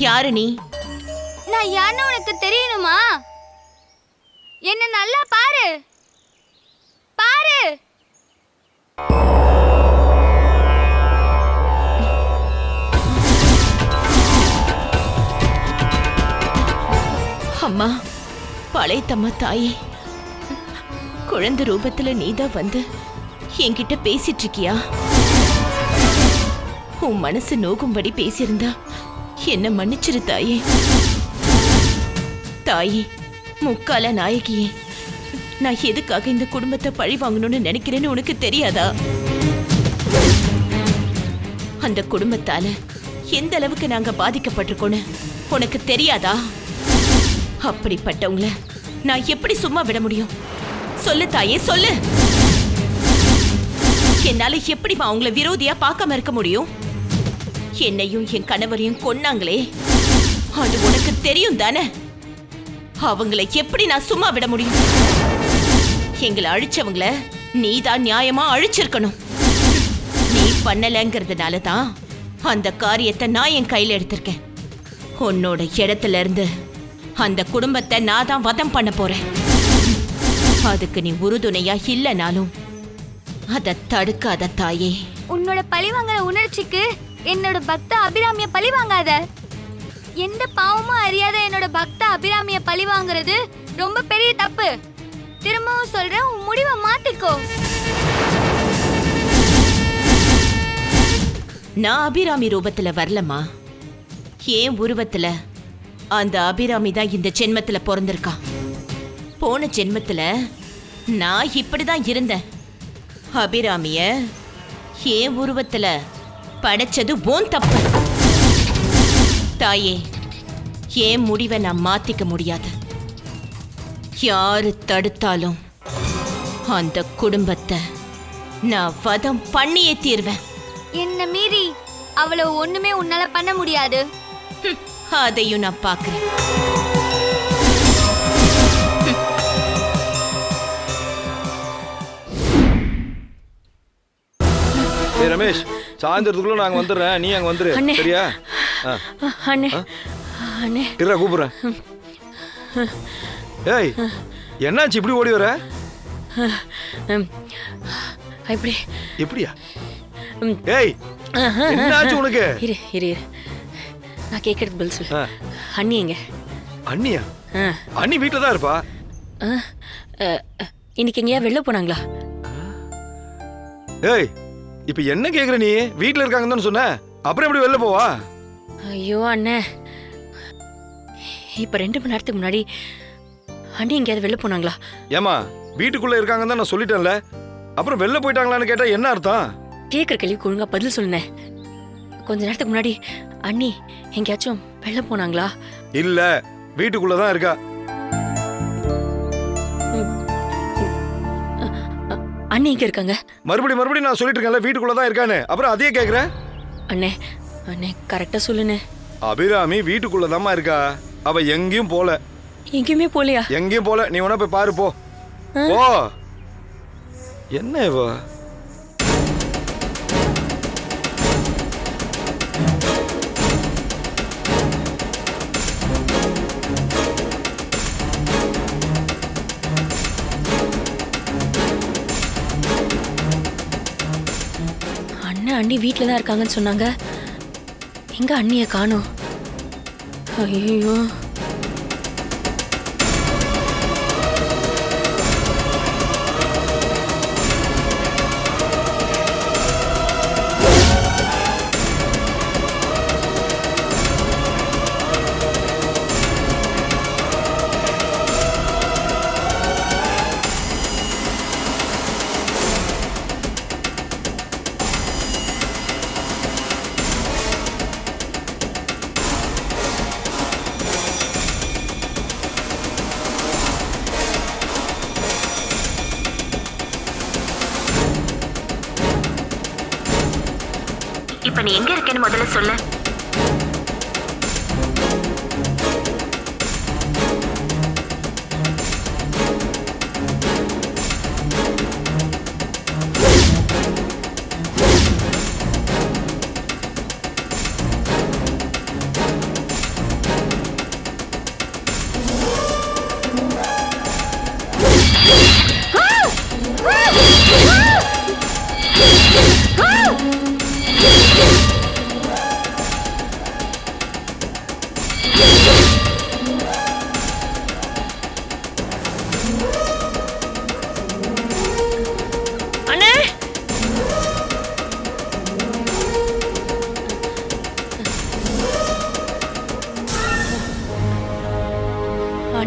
யாரு நீ? நான் யாருன்னு உனக்கு தெரியணுமா? என்ன நல்லா பாரு பாரு. அம்மா, பழையத்தம்மா தாயே, குழந்தை ரூபத்துல நீதான் வந்து என்கிட்ட பேசிட்டு இருக்கியா? உன் மனசு நோகும்படி பேசியிருந்தா என்ன மன்னிச்சிரு தாயே. தாயே, முக்கால நாயகியே, நான் எதுக்காக இந்த குடும்பத்தை பழி வாங்கணும்னு நினைக்கிறேன்னு உனக்கு தெரியாதா? அந்த குடும்பத்தால எந்த அளவுக்கு நாங்க பாதிக்கப்பட்டிருக்கோன்னு உனக்கு தெரியாதா? அப்படிப்பட்டவங்கள நான் எப்படி சும்மா விட முடியும்? சொல்லு தாயே, சொல்லு. என்னால எப்படிமா அவங்கள விரோதியா பார்க்காம இருக்க முடியும்? என்னையும் என் கணவரையும் கொன்னாங்களே, அது உனக்கு தெரியும் தானே? அவங்களை எப்படி நான் சும்மா விட முடியும்? எங்களை அழிச்சவங்கள நீதான் நியாயமா அழிச்சிருக்கணும். நீ பண்ணலங்கிறதுனால தான் அந்த காரியத்தை நான் என் கையில எடுத்திருக்கேன். உன்னோட இடத்துல இருந்து அந்த குடும்பத்தை நான் தான் வதம் பண்ண போறேன். அதுக்கு நீ உறுதுணையா இல்லைனாலும் அதை தடுக்காத தாயே. உன்னோட பழிவாங்கிற உணர்ச்சிக்கு என்னோட பக்த அபிராமிய பழி வாங்காத. எந்த பாவமும் அறியாத என்னோட பக்த அபிராமிய பழி வாங்குறது ரொம்ப பெரிய தப்பு. திரும்பவும் சொல்றேன், உன் முடிவை மாத்திக்கோ. நான் அபிராமி ரூபத்துல வரலம்மா. ஏன் உருவத்துல அந்த அபிராமி தான் இந்த ஜென்மத்துல பிறந்திருக்கா. போன ஜென்மத்துல நான் இப்படிதான் இருந்தேன். அபிராமிய ஏன் உருவத்துல படைச்சது ஓன் தப்பு. தாயே, ஏன் முடிவை நான் மாத்திக்க முடியாது. யாரு தடுத்தாலும் அந்த குடும்பத்தை நான் வதம் பண்ணியே தீர்வேன். என்ன மீறி அவளை ஒண்ணுமே உன்னால பண்ண முடியாது. அதையும் நான் பார்க்கிறேன். ரமேஷ், சாயந்தரத்துக்குள்ள நாங்க வந்துடுறேன், நீ அங்க வந்துரு. சரியா? அண்ணே, அண்ணே இருடா, கூப்பிடுறேன். ஏய், என்னாச்சு இப்படி ஓடி வர? இப்படி எப்படியா? ஏய், என்னாச்சு உனக்கு? இரு இரு இரு, நான் கேட்கறது பதில் சொல்லு. அண்ணி எங்க? அண்ணியா? அண்ணி வீட்டில் தான் இருப்பா. இன்னைக்கு எங்கேயா வெளில போனாங்களா? ஏய், இப்ப என்ன கேக்குற நீ? வீட்டுல இருக்காங்கன்னு சொன்ன, அப்புறம் எப்படி வெளில போவா? ஐயோ அண்ணே, இப்ப 2 மணி நேரத்துக்கு முன்னாடி அண்ணி எங்கேயாவது வெளில போனாங்களா? ஏமா, வீட்டுக்குள்ள இருக்காங்கன்னு தான் நான் சொல்லிட்டேன்ல, அப்புறம் வெளில போயிட்டாங்களான்னு கேட்டா என்ன அர்த்தம்? கேட்குற கேள்விக்கு ஒழுங்கா பதில் சொல்லுனேன். கொஞ்ச நேரத்துக்கு முன்னாடி அண்ணி எங்கேயாச்சும் வெளில போனாங்களா? இல்ல, வீட்டுக்குள்ளதான் இருக்கா. அண்ணி எங்க இருக்காங்க? மறுபடியும் நான் சொல்லிட்டு இருக்கேன்ல, வீட்டுக்குள்ளதான் இருக்கானு, அப்புறம் அதையே கேக்குற? அண்ணே அண்ணே, கரெக்டா சொல்லுனே. அபிராமி வீட்டுக்குள்ளதாம்மா இருக்கா. அவ எங்கேயும் போல. எங்கேயுமே போலையா? எங்கேயும் போல. நீ உன போய் பாரு, போ. ஓ, என்ன இவ? அண்ணி வீட்டில் தான் இருக்காங்கன்னு சொன்னாங்க. எங்க அண்ணியை காணோம்? ஐயோ, இப்ப நீ எங்க இருக்கேன்னு முதல்ல சொல்லு.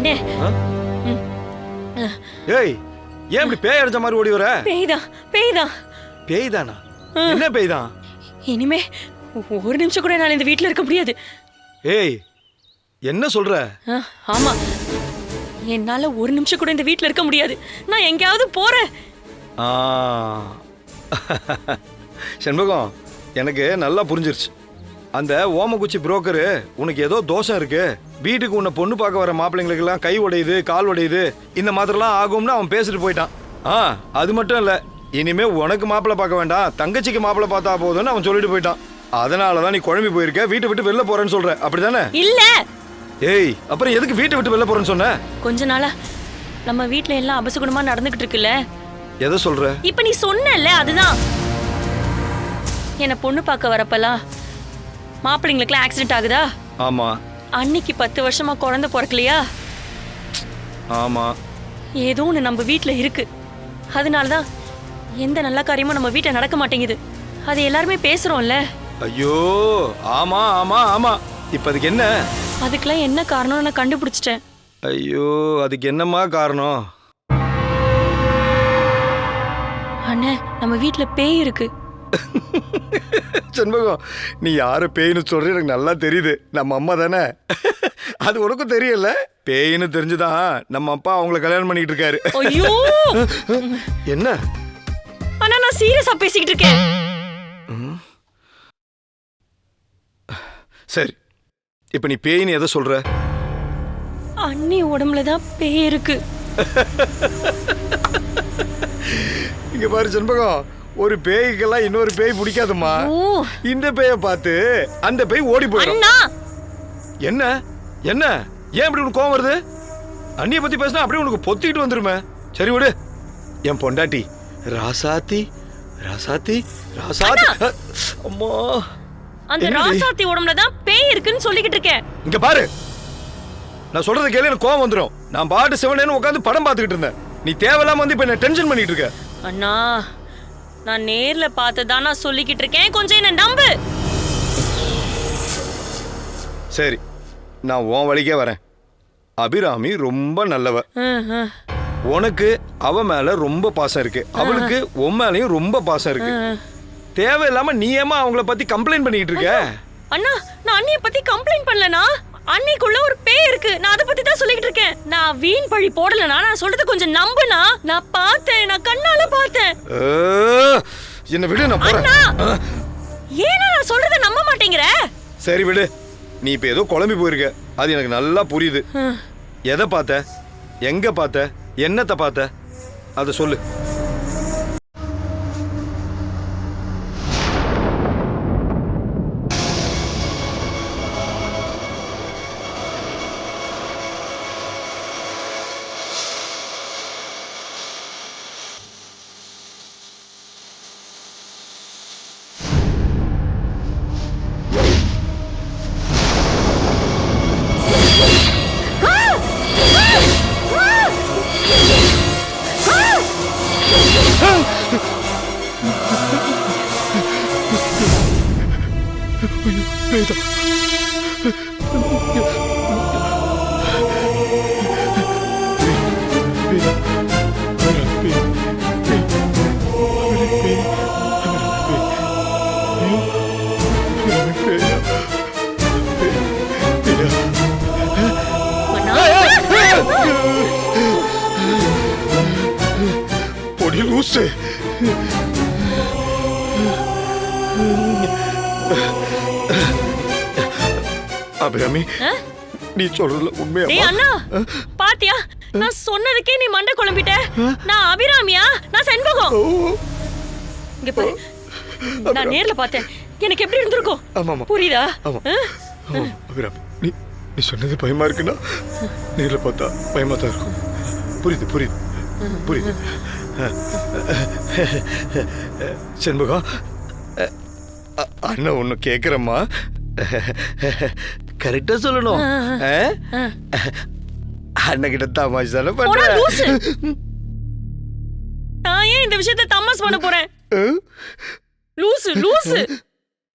அண்ணே ஆ? ஏய் ஏன் இப்படி பேய் அடிச்ச மாதிரி ஓடி வர? பேய்தான் பேய்தான். பேய் தானா? என்ன பேய் தான்? இனிமே ஒரு நிமிஷம் கூட என்னால இந்த வீட்ல இருக்க முடியாது. ஏய் என்ன சொல்ற? ஆமா, என்னால ஒரு நிமிஷம் கூட இந்த வீட்ல இருக்க முடியாது. நான் எங்கேயாவது போறேன். ஆ. செண்பகம், எனக்கு நல்லா புரிஞ்சிருச்சு. அந்த ஓமகுச்சி புரோக்கரு உனக்கு ஏதோ தோஷம் இருக்கு, வீட்டுக்கு உன்னை பொண்ணு பார்க்க வர மாப்பிள்ளைங்களுக்கெல்லாம் கை உடையுது, கால் உடையுது, இந்த மாதிரிலாம் ஆகும்னு அவன் பேசிட்டு போயிட்டான். அது மட்டும் இல்லை, இனிமே உனக்கு மாப்பிள்ளை பார்க்க வேண்டாம், தங்கச்சிக்கு மாப்பிள்ளை பார்த்தா போதும்னு அவன் சொல்லிட்டு போயிட்டான். அதனால தான் நீ குழம்பி போயிருக்க, வீட்டை விட்டு வெளில போறேன்னு சொல்ற, அப்படிதானே? இல்ல. ஏய், அப்புறம் எதுக்கு வீட்டை விட்டு வெளில போறேன்னு சொன்ன? கொஞ்ச நாளா நம்ம வீட்ல எல்லாம் அபசகுணமா நடந்துகிட்டு இருக்குல்ல. எதை சொல்ற? இப்ப நீ சொன்னல, அதுதான். என்ன பொண்ணு பார்க்க வரப்பலாம் மாப்பிள்ளைங்களுக்குலாம் ஆக்சிடென்ட் ஆகுதா? ஆமா. அன்னைக்கு 10 வருஷமா குழந்தை பிறக்கலையா? ஆமா. ஏதோ ஒன்று நம்ம வீட்ல இருக்கு. அதனாலதான் எந்த நல்ல காரியமும் நம்ம வீட்டை நடக்க மாட்டேங்குது. அது எல்லாருமே பேசுறோம்ல. ஐயோ, ஆமா ஆமா ஆமா. இப்ப அதுக்கு என்ன? அதுக்கெல்லாம் என்ன காரணம் நான் கண்டுபிடிச்சிட்டேன். ஐயோ, அதுக்கு என்னம்மா காரணம்? அண்ணே, நம்ம வீட்ல பேய் இருக்கு. செண்பகம், நீ யாரு பேய்னு சொல்ற எனக்கு நல்லா தெரியுது. நம்ம அம்மா தானே. அது உனக்கும் தெரியல. பேய்னு தெரிஞ்சுதான் நம்ம அப்பா அவங்கள கல்யாணம் பண்ணிட்டு இருக்காரு. ஐயோ, என்ன? ஆனா நான் சீரியஸா பேசிக்கிட்டு இருக்கேன். சரி, இப்ப நீ பேய்னு எதை சொல்ற? அண்ணி உடம்புல தான் பேய் இருக்கு. இங்க பாரு செண்பகம், ஒரு பேய்க்கெல்லாம் இன்னொரு பேய் பிடிக்காதுமா. இந்த பேயை பார்த்து அந்த பேய் ஓடி போயிடும். என்ன என்ன ஏன் இப்படி உனக்கு கோவம் வருது? அண்ணிய பத்தி பேசினா அப்படியே உனக்கு பொத்திட்டு வந்துருமே. சரி விடு. என் பொண்டாட்டி ராசாத்தி ராசாத்தி ராசாத்தி. அம்மா, அந்த ராசாத்தி உடம்புல தான் பேய் இருக்குன்னு சொல்லிக்கிட்டு இருக்கேன். இங்க பாரு, நான் சொல்றத கேளு, எனக்கு கோவம் வந்துடும். நான் பாட்டு சிவனேன்னு உட்காந்து படம் பார்த்துக்கிட்டு இருந்தேன். நீ தேவையில்லாம வந்து இப்ப என்ன டென்ஷன் பண்ணிட்டு இருக்க. அண்ணா, நான் நேர்ல பார்த்ததான் நான் சொல்லிக்கிட்டு இருக்கேன். கொஞ்சம் என்ன நம்பு. சரி, நான் உன் வழிக்கே வரேன். அபிராமி ரொம்ப நல்லவ. உனக்கு அவ மேல ரொம்ப பாசம் இருக்கு, அவளுக்கு உன் மேலயும் ரொம்ப பாசம் இருக்கு. தேவையில்லாம நீ ஏமா அவங்கள பத்தி கம்ப்ளைண்ட் பண்ணிட்டு இருக்க? அண்ணா, நான் அண்ணிய பத்தி கம்ப்ளைண்ட் பண்ணலனா. அன்னைக்குள்ள ஒரு பேய் இருக்கு, நான் அத பத்தி தான் சொல்லிட்டு இருக்கேன். நான் வீண் பழி போடலனா, நான் சொல்றது கொஞ்சம் நம்புனா. நான் பார்த்தேன், நான் கண்ணால பார்த்தேன். என்ன விடு, நான் போறேன். ஏன்னா நான் சொல்றத நம்ப மாட்டேங்கற? சரி விடு, நீ இப்ப ஏதோ குழம்பி போயிருக்க, அது எனக்கு நல்லா புரியுது. எதை பார்த்த, எங்க பார்த்த, என்னத்தை பார்த்த, அதை சொல்லு. பொடி லூசு. அபிராமி, நீ சொல்றதுல உண்மையா? டேய் அண்ணா, பாத்தியா? நான் சொன்னதுக்கே நீ மண்டை குழம்பிட்ட. நான் அபிராமியா? நான் செண்பகம். இங்க பாரு, நான் நேர்ல பார்த்தேன். எனக்கு எப்படி இருந்திருக்கும்? ஆமாமா, புரியுதா? ஆமா. அபிராமி, நீ சொன்னது பயமா இருக்குன்னா நேர்ல பார்த்தா பயமா தான் இருக்கும். புரியுது புரியுது புரியுது. செண்பகம், அண்ணா ஒண்ணு கேக்குறம்மா, கரெக்டா சொல்லணும். அண்ணன் கிட்ட தமாஷ் தானே பண்ற. நான் ஏன் இந்த விஷயத்தை தமாஷ் பண்ண போறேன்? லூசு லூசு.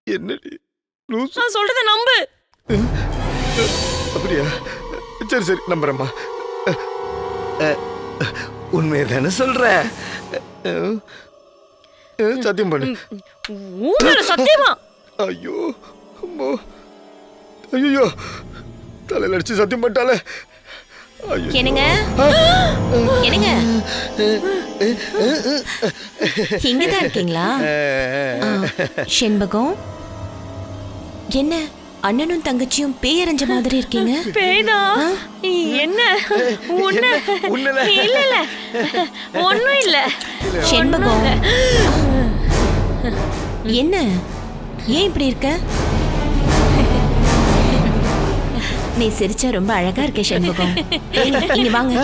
என்னடி லூசு? நான் சொல்றத நம்பு. அப்படியா? சரி சரி, நம்புறேம்மா உண்மையை தானே சொல்ற? சத்தியம் பண்ணு. ஊர்ல சத்தியமா? ஐயோ அம்மா, ஐயோ தலையில அடிச்சு சத்தியம் பண்ணிட்டாலே. என்னங்க என்னங்க இங்கதான் இருக்கீங்களா? செண்பகம், என்ன அண்ணனும் தங்கச்சியும் பேயறிஞ்ச மாதிரி இருக்கீங்க? பேதா என்ன? இல்ல இல்ல ஒண்ணும் இல்ல. செண்பகம், என்ன ஏன் இப்படி இருக்க? நீ சிரிச்சா ரொம்ப அழகா இருக்க செண்பகம். இங்க வாங்க,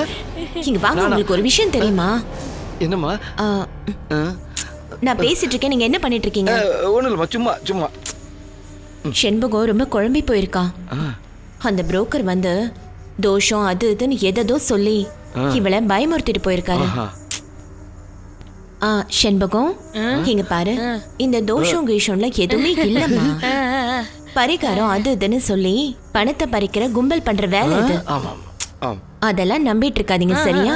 இங்க வாங்க. உங்களுக்கு ஒரு விஷயம் தெரியுமா? என்னம்மா? நான் பேசிட்டு இருக்கேன், நீங்க என்ன பண்ணிட்டு இருக்கீங்க? ஒண்ணும் இல்லம்மா, சும்மா சும்மா. செண்பகம் ரொம்ப குழம்பி போயிருக்கா. அந்த புரோக்கர் வந்து தோஷம் அது இதுன்னு எதோ சொல்லி இவளை பயமுறுத்திட்டு போயிருக்காரு. செண்பகம், இங்க பாரு, இந்த தோஷம் கீஷம்ல எதுவுமே இல்லம்மா. பரிகாரம் அது இதுன்னு சொல்லி பணத்தை பறிக்கிற கும்பல் பண்ற வேலை இது. அதெல்லாம் நம்பிட்டு இருக்காதீங்க, சரியா?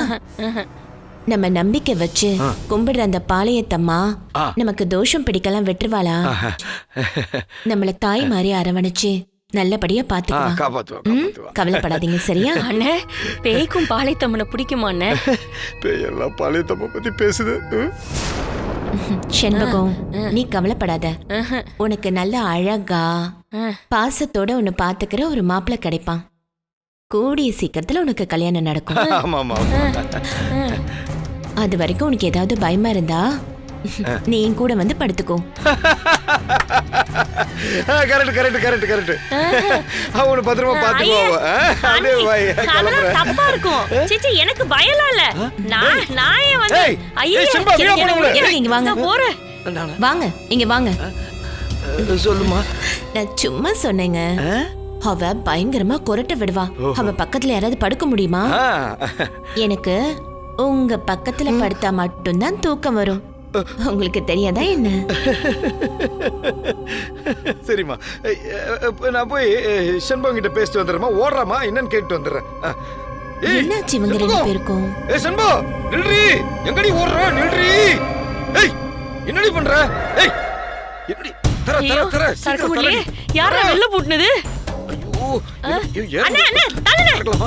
நம்ம நம்பிக்கை வச்சு கும்பிடுற அந்த பாளையத்தம்மா நமக்கு தோஷம் பிடிக்கலாம் விட்டுருவாளா? நம்மள தாய் மாதிரி அரவணைச்சு நல்லபடியா பாத்துக்குவா. கவலைப்படாதீங்க, சரியா? அண்ணே, பேய்க்கும் பாளையத்தம்மனை பிடிக்குமா அண்ணே? பேயெல்லாம் பாளையத்தம்மா பத்தி பேசுது. செண்பகம், நீ கவலைப்படாத. உனக்கு நல்ல அழகா பாசத்தோட உன்னை பாத்துக்கிற ஒரு மாப்பிள்ளை கிடைப்பான். கூடிய சீக்கிரத்துல உனக்கு கல்யாணம் நடக்கும். அது வரைக்கும் உனக்கு ஏதாவது பயமா இருந்தா நீ என் கூட வந்து படுத்துக்கோ. Correct correct correct correct. அவனை பத்திரமா பாத்துக்கோ. தப்பா இருக்கும். சீச்சி, எனக்கு பயலாம் இல்ல. நான் வந்து இங்க வாங்க, வாங்க இங்க வாங்க. சொல்லுமா. நான் சும்மா சொன்னேங்க. அவ பயங்கரமா கொரட்டை விடுவா. அவ பக்கத்துல யாராவது படுக்க முடியுமா? எனக்கு உங்க பக்கத்துல படுத்தா மட்டும்தான் தூக்கம் வரும். உங்களுக்கு தெரியாதா என்ன? சரிம்மா, நான் போய் செண்பகம் கிட்ட பேசிட்டு வந்துடுறேம்மா. ஓடுறாமா என்னன்னு கேட்டு வந்துடுறேன். என்னாச்சு இவங்க ரெண்டு பேருக்கும்? செண்பா, நில்றி. எங்கடி ஓடுற? நில்றி. ஏய், என்னடி பண்ற? ஏய், என்னடி? தர தர தர. சரக்குள்ளே யாரா வெல்ல போட்டுனது? ஐயோ, அண்ணா அண்ணா தள்ளு.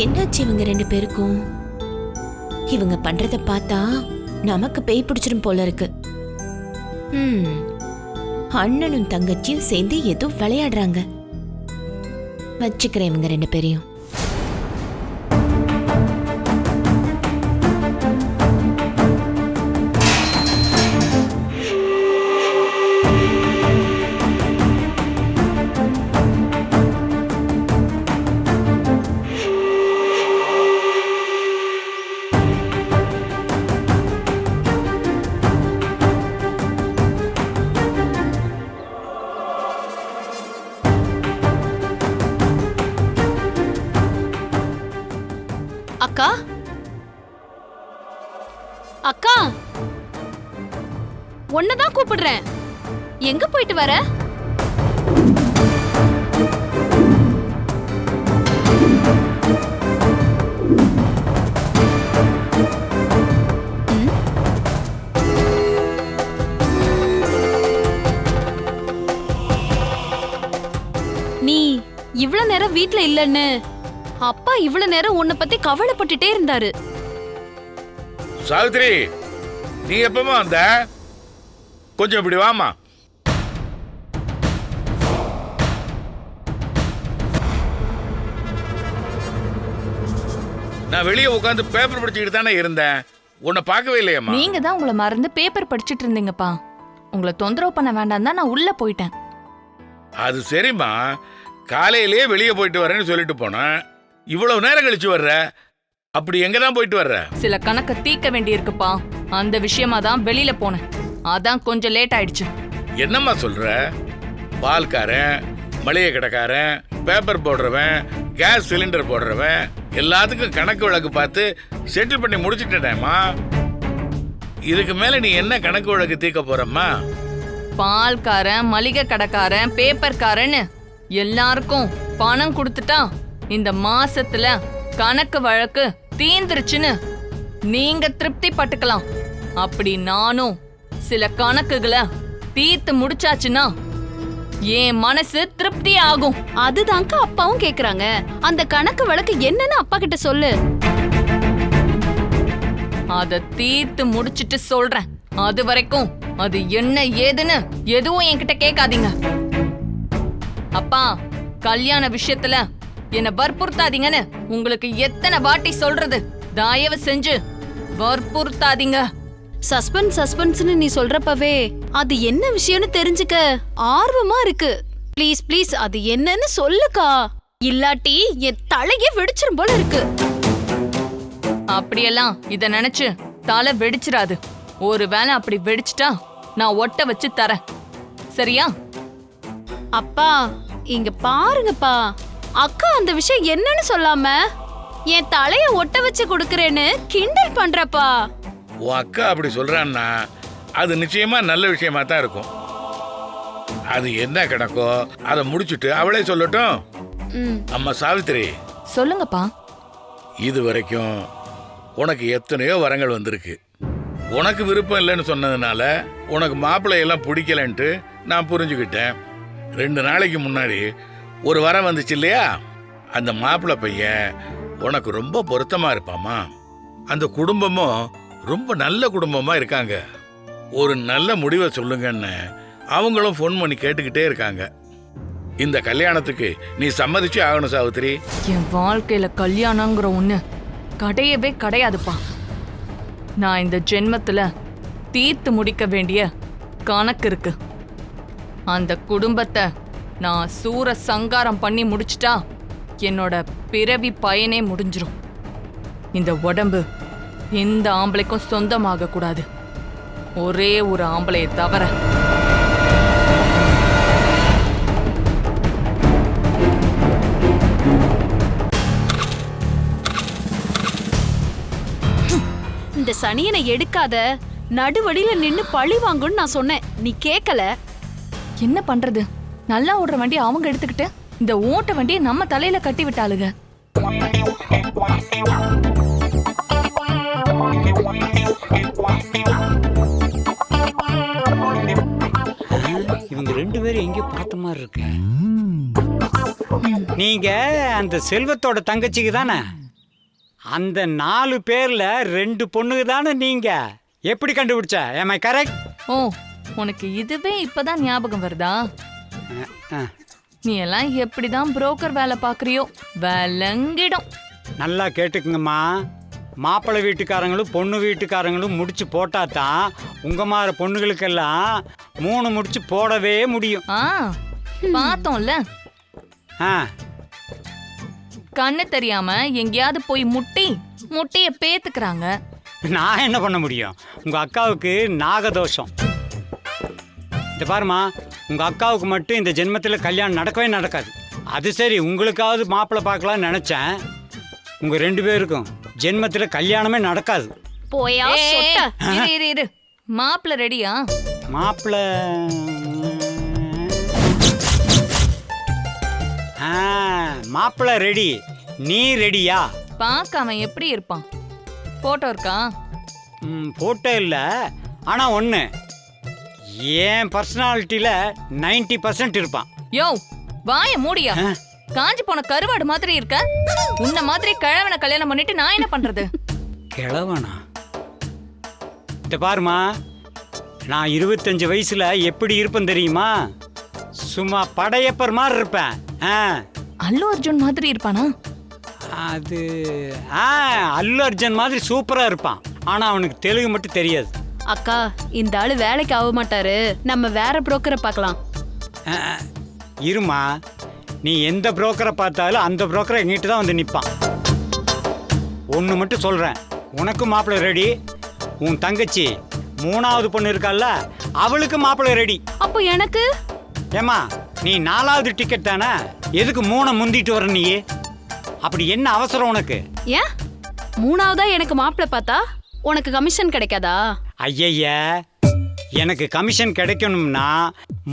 என்னாச்சு இவங்க ரெண்டு பேருக்கும்? இவங்க பண்றத பார்த்தா நமக்கு பேய் பிடிச்சிரும் போல இருக்கு. அண்ணனும் தங்கச்சியும் சேர்ந்து ஏதோ விளையாடுறாங்க. வச்சுக்கிறேன் இவங்க ரெண்டு பேரையும். அக்கா, அக்கா, உன்னதான் கூப்பிடுறேன். எங்க போயிட்டு வர? நீ இவ்வளவு நேரம் வீட்ல இல்லன்னு அப்பா இவ்வளவு நேரம் உன்னை பத்தி கவலைப்பட்டுட்டே இருந்தாரு. சாவித்ரி, நீ எப்பமா வந்த? கொஞ்சம் இப்படி வாமா. நான் வெளியே உட்காந்து பேப்பர் படிச்சுக்கிட்டு தானே இருந்தேன். உன்னை பார்க்கவே இல்லையம்மா. நீங்க தான் உங்களை மறந்து பேப்பர் படிச்சுட்டு இருந்தீங்கப்பா. உங்களை தொந்தரவு பண்ண வேண்டாம் தான் நான் உள்ள போயிட்டேன். அது சரிம்மா, காலையிலேயே வெளியே போயிட்டு வரேன்னு சொல்லிட்டு போனேன். இவ்வளவு நேரம் கழிச்சு வர்ற, அப்படி எங்க தான் போயிட்டு வர்ற? சில கணக்க தீர்க்க வேண்டி இருக்குப்பா. அந்த விஷயமா தான் வெளியில போனேன். அதான் கொஞ்சம் லேட் ஆயிடுச்சு. என்னம்மா சொல்ற? பால்காரன், மளிகை கடைக்காரன், பேப்பர் போடுறவன், கேஸ் சிலிண்டர் போடுறவன் எல்லாத்துக்கும் கணக்கு வழக்கு பார்த்து செட்டில் பண்ணி முடிச்சுட்டேன்மா. இதுக்கு மேல நீ என்ன கணக்கு வழக்கு தீர்க்க போறம்மா? பால்காரன், மளிகை கடைக்காரன், பேப்பர்காரன்னு எல்லாருக்கும் பணம் கொடுத்துட்டா இந்த மாசத்துல கணக்கு வழக்கு தீந்துருச்சுன்னு நீங்க திருப்தி பட்டுக்கலாம். அப்படி நானும் சில கணக்குகளை தீர்த்து முடிச்சாச்சுன்னா என் மனசு திருப்தி ஆகும். அதுதான்க்கா அப்பாவும் கேக்குறாங்க. அந்த கணக்கு வழக்கு என்னன்னு அப்பா கிட்ட சொல்லு. அத தீர்த்து முடிச்சிட்டு சொல்றேன். அது வரைக்கும் அது என்ன ஏதுன்னு எதுவும் என்கிட்ட கேட்காதீங்க. அப்பா, கல்யாண விஷயத்துல என்ன வற்புறுத்தாதீங்கன்னு உங்களுக்கு எத்தனை வாட்டி சொல்றது? தயவு செஞ்சு வற்புறுத்தாதீங்க. சஸ்பென்ஸ்னு நீ சொல்றப்பவே அது என்ன விஷயம்னு தெரிஞ்சுக்க ஆர்வமா இருக்கு. ப்ளீஸ் ப்ளீஸ் அது என்னன்னு சொல்லுக்கா. இல்லாட்டி என் தலையே வெடிச்சிரும் போல இருக்கு. அப்படியெல்லாம் இத நினைச்சு தலை வெடிச்சிராது. ஒருவேளை அப்படி வெடிச்சிட்டா நான் ஒட்ட வச்சு தரேன். சரியா? அப்பா இங்க பாருங்கப்பா, அக்கா அந்த விஷயம் என்னன்னு சொல்லாம என் தலைய ஒட்ட வச்சு கொடுக்கறேன்னு கிண்டல் பண்றப்பா. உன் அக்கா அப்படி சொல்றான்னா அது நிச்சயமா நல்ல விஷயமா தான் இருக்கும். அது என்ன கணக்கோ அதை முடிச்சுட்டு அவளே சொல்லட்டும். அம்மா சாவித்திரி, சொல்லுங்கப்பா. இது வரைக்கும் உனக்கு எத்தனையோ வரங்கள் வந்திருக்கு. உனக்கு விருப்பம் இல்லைன்னு சொன்னதுனால உனக்கு மாப்பிள்ளையெல்லாம் பிடிக்கலன்ட்டு நான் புரிஞ்சுக்கிட்டேன். 2 நாளைக்கு முன்னாடி ஒரு வரம் வந்துச்சு இல்லையா? அந்த மாப்பிள்ளை பையன் உனக்கு ரொம்ப பொருத்தமா இருப்பாமா. அந்த குடும்பமும் ரொம்ப நல்ல குடும்பமா இருக்காங்க. ஒரு நல்ல முடிவை சொல்லுங்கன்னு அவங்களும் ஃபோன் பண்ணி கேட்டுக்கிட்டே இருக்காங்க. இந்த கல்யாணத்துக்கு நீ சம்மதிச்சு ஆகணும் சாவித்திரி. என் வாழ்க்கையில கல்யாணங்கிற ஒண்ணு கிடையவே கிடையாதுப்பா. நான் இந்த ஜென்மத்துல தீர்த்து முடிக்க வேண்டிய கணக்கு இருக்கு. அந்த குடும்பத்தை நான் சூர சங்காரம் பண்ணி முடிச்சிட்டா என்னோட பிறவி பயனே முடிஞ்சிரும். இந்த உடம்பு எந்த ஆம்பளைக்கும் சொந்தமாக கூடாது, ஒரே ஒரு ஆம்பளையை தவிர. இந்த சனியனை எடுக்காத, நடுவழியில நின்னு பழி வாங்குன்னு நான் சொன்னேன், நீ கேக்கல. என்ன பண்றது? நல்லா ஓடுற வண்டியை அவங்க எடுத்துக்கிட்டு இந்த ஓட்ட வண்டியை நம்ம தலையில கட்டி விட்டாளுங்க. இவங்க 2 பேரும் எங்கேயோ பார்த்த மாதிரி இருக்கு. நீங்க அந்த செல்வத்தோட தங்கச்சிக்கு தானே? அந்த 4 பேர்ல 2 பொண்ணுக்கு தானே நீங்க? எப்படி கண்டுபிடிச்ச? am I correct? ஓ, உனக்கு இதுவே இப்பதான் ஞாபகம் வருதா? நீ எல்லாம் எப்படிதான் புரோக்கர் வேலை பாக்குறியோ விளங்கிடும். நல்லா கேட்டுக்குங்கம்மா. மாப்பிள்ளை வீட்டுக்காரங்களும் பொண்ணு வீட்டுக்காரங்களும் முடிச்சு போட்டா தான் உங்க மாதிரி பொண்ணுகளுக்கெல்லாம் 3 முடிச்சு போடவே முடியும். பார்த்தோம்ல. ஆ, கண்ணு தெரியாம எங்கேயாவது போய் முட்டிய பேத்துக்கிறாங்க. நான் என்ன பண்ண முடியும்? உங்க அக்காவுக்கு நாகதோஷம். இந்த பாருமா, உங்க அக்காவுக்கு மட்டும் இந்த ஜென்மத்துல கல்யாணம் நடக்கவே நடக்காது. அது சரி, உங்களுக்காவது மாப்பிள்ளை பார்க்கலாம்னு நினைச்சேன். உங்க 2 பேருக்கும் ஜென்மத்துல கல்யாணமே நடக்காது. போயா சொட்ட. இரு மாப்பிள்ளை ரெடியா? மாப்பிள்ளை மாப்பிள்ளை ரெடி. நீ ரெடியா? பார்க்க அவன் எப்படி இருப்பான்? போட்டோ இருக்கா? போட்டோ இல்லை, ஆனா ஒன்று, என் பர்சனாலிட்டியில 90% இருப்பான். யோ, வாய மூடியா. காஞ்சி போன கருவாடு மாதிரி இருக்க. உன்ன மாதிரி கிழவனை கல்யாணம் பண்ணிட்டு நான் என்ன பண்றது? கிழவனா? இந்த பாருமா, நான் 25 வயசுல எப்படி இருப்பேன் தெரியுமா? சும்மா படையப்பர் மாதிரி இருப்பேன். அல்லு அர்ஜுன் மாதிரி இருப்பானா? அது அல்லு அர்ஜுன் மாதிரி சூப்பரா இருப்பான். ஆனா அவனுக்கு தெலுங்கு மட்டும் தெரியாது. அக்கா, இந்த ஆளு வேலைக்கு ஆக மாட்டாரு, நம்ம வேற புரோக்கரை பார்க்கலாம். இருமா, நீ எந்த புரோக்கரை பார்த்தாலும் அந்த புரோக்கரை எங்கிட்ட தான் வந்து நிற்பான். ஒன்று மட்டும் சொல்கிறேன், உனக்கும் மாப்பிள்ளை ரெடி. உன் தங்கச்சி 3வது பொண்ணு இருக்கால, அவளுக்கு மாப்பிள்ளை ரெடி. அப்போ எனக்கு? ஏமா, நீ 4வது டிக்கெட் தானே, எதுக்கு 3 முந்திட்டு வர நீ? அப்படி என்ன அவசரம் உனக்கு? ஏன் 3வதா எனக்கு மாப்பிள்ளை பார்த்தா உனக்கு கமிஷன் கிடைக்காதா? ஐய, எனக்கு கமிஷன் கிடைக்கணும்னா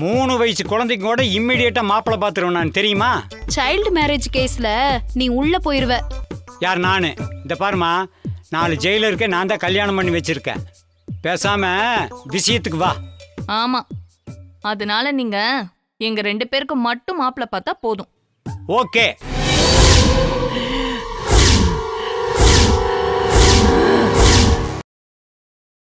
3 வயசு குழந்தைக்கு கூட இம்மிடியேட்டா மாப்பிள்ளை பார்த்துருவேன் நான், தெரியுமா? சைல்டு மேரேஜ் கேஸ்ல நீ உள்ள போயிருவ. யார்? நானு. இந்த பாருமா, 4 ஜெயிலருக்கு நான் தான் கல்யாணம் பண்ணி வச்சிருக்கேன். பேசாம விஷயத்துக்கு வா. ஆமா, அதனால நீங்க எங்க 2 பேருக்கு மட்டும் மாப்பிள்ளை பார்த்தா போதும். ஓகே.